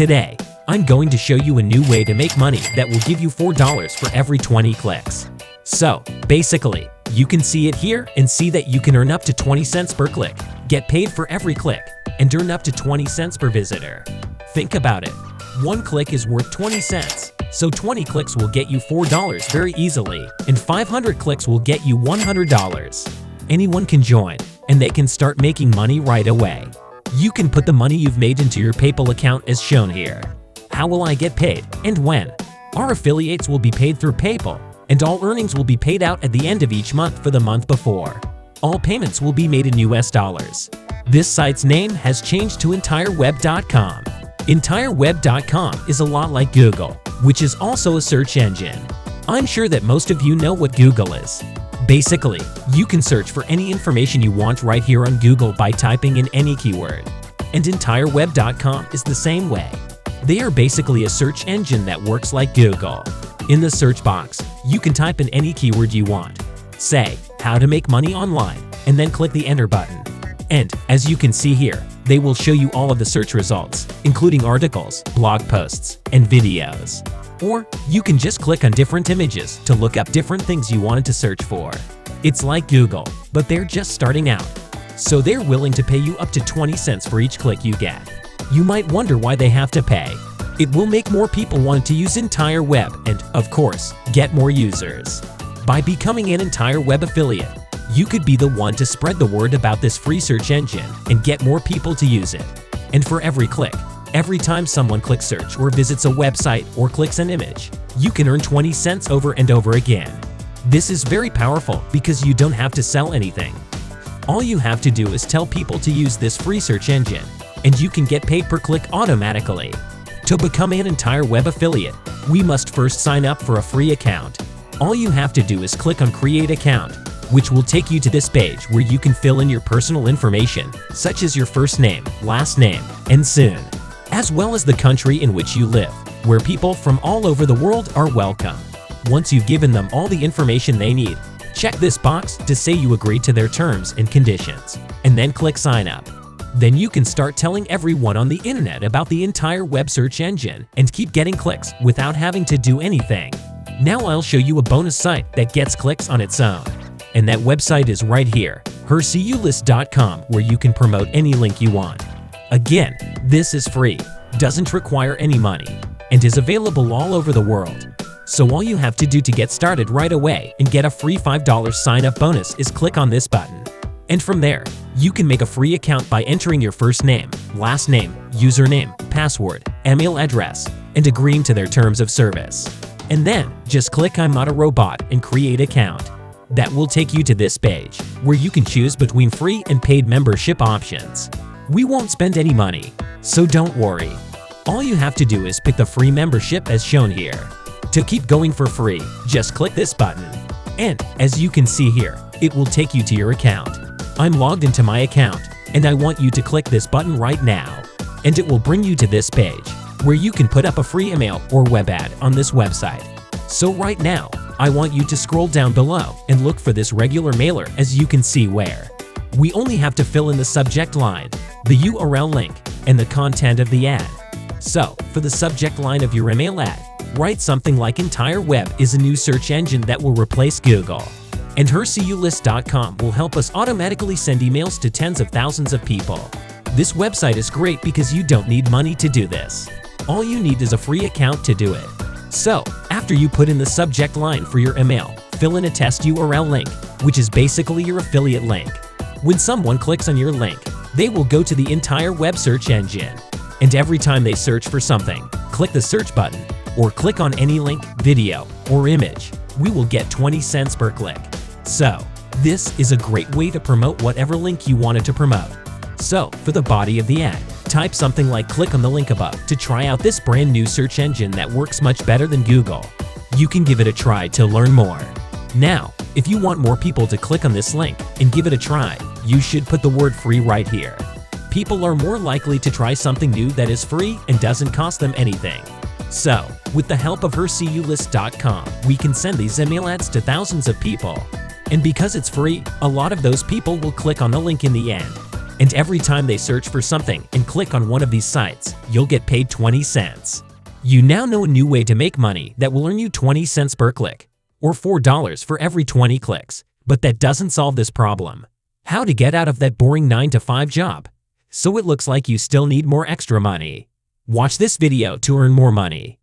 Today, I'm going to show you a new way to make money that will give you $4 for every 20 clicks. So, basically, you can see it here and see that you can earn up to 20 cents per click, get paid for every click, and earn up to 20 cents per visitor. Think about it. One click is worth 20 cents, so 20 clicks will get you $4 very easily, and 500 clicks will get you $100. Anyone can join, and they can start making money right away. You can put the money you've made into your PayPal account as shown here. How will I get paid and when? Our affiliates will be paid through PayPal, and all earnings will be paid out at the end of each month for the month before. All payments will be made in US dollars. This site's name has changed to entireweb.com. Entireweb.com is a lot like Google, which is also a search engine. I'm sure that most of you know what Google is. Basically, you can search for any information you want right here on Google by typing in any keyword. And entireweb.com is the same way. They are basically a search engine that works like Google. In the search box, you can type in any keyword you want. Say, how to make money online, and then click the enter button. And, as you can see here, they will show you all of the search results, including articles, blog posts, and videos. Or, you can just click on different images to look up different things you wanted to search for. It's like Google, but they're just starting out. So they're willing to pay you up to 20 cents for each click you get. You might wonder why they have to pay. It will make more people want to use Entire Web and, of course, get more users. By becoming an Entire Web affiliate, you could be the one to spread the word about this free search engine and get more people to use it. And for every click, every time someone clicks search or visits a website or clicks an image, you can earn 20 cents over and over again. This is very powerful because you don't have to sell anything. All you have to do is tell people to use this free search engine, and you can get paid per click automatically. To become an Entire Web affiliate, we must first sign up for a free account. All you have to do is click on Create Account, which will take you to this page where you can fill in your personal information, such as your first name, last name, and soon, as well as the country in which you live, where people from all over the world are welcome. Once you've given them all the information they need, check this box to say you agree to their terms and conditions, and then click Sign Up. Then you can start telling everyone on the internet about the entire web search engine and keep getting clicks without having to do anything. Now I'll show you a bonus site that gets clicks on its own. And that website is right here, herculist.com, where you can promote any link you want. Again, this is free, doesn't require any money, and is available all over the world. So all you have to do to get started right away and get a free $5 sign-up bonus is click on this button. And from there, you can make a free account by entering your first name, last name, username, password, email address, and agreeing to their terms of service. And then, just click I'm not a robot and create account. That will take you to this page, where you can choose between free and paid membership options. We won't spend any money, so don't worry. All you have to do is pick the free membership as shown here. To keep going for free, just click this button. And, as you can see here, it will take you to your account. I'm logged into my account, and I want you to click this button right now. And it will bring you to this page, where you can put up a free email or web ad on this website. So right now, I want you to scroll down below and look for this regular mailer as you can see where. We only have to fill in the subject line, the URL link, and the content of the ad. So, for the subject line of your email ad, write something like Entire Web is a new search engine that will replace Google. And herculist.com will help us automatically send emails to tens of thousands of people. This website is great because you don't need money to do this. All you need is a free account to do it. So, after you put in the subject line for your email, fill in a test URL link, which is basically your affiliate link. When someone clicks on your link, they will go to the entire web search engine. And every time they search for something, click the search button or click on any link, video, or image. We will get 20 cents per click. So, this is a great way to promote whatever link you wanted to promote. So, for the body of the ad, type something like click on the link above to try out this brand new search engine that works much better than Google. You can give it a try to learn more. Now, if you want more people to click on this link and give it a try, you should put the word free right here. People are more likely to try something new that is free and doesn't cost them anything. So, with the help of herculist.com, we can send these email ads to thousands of people. And because it's free, a lot of those people will click on the link in the end. And every time they search for something and click on one of these sites, you'll get paid 20 cents. You now know a new way to make money that will earn you 20 cents per click, or $4 for every 20 clicks. But that doesn't solve this problem. How to get out of that boring 9-to-5 job? So it looks like you still need more extra money. Watch this video to earn more money.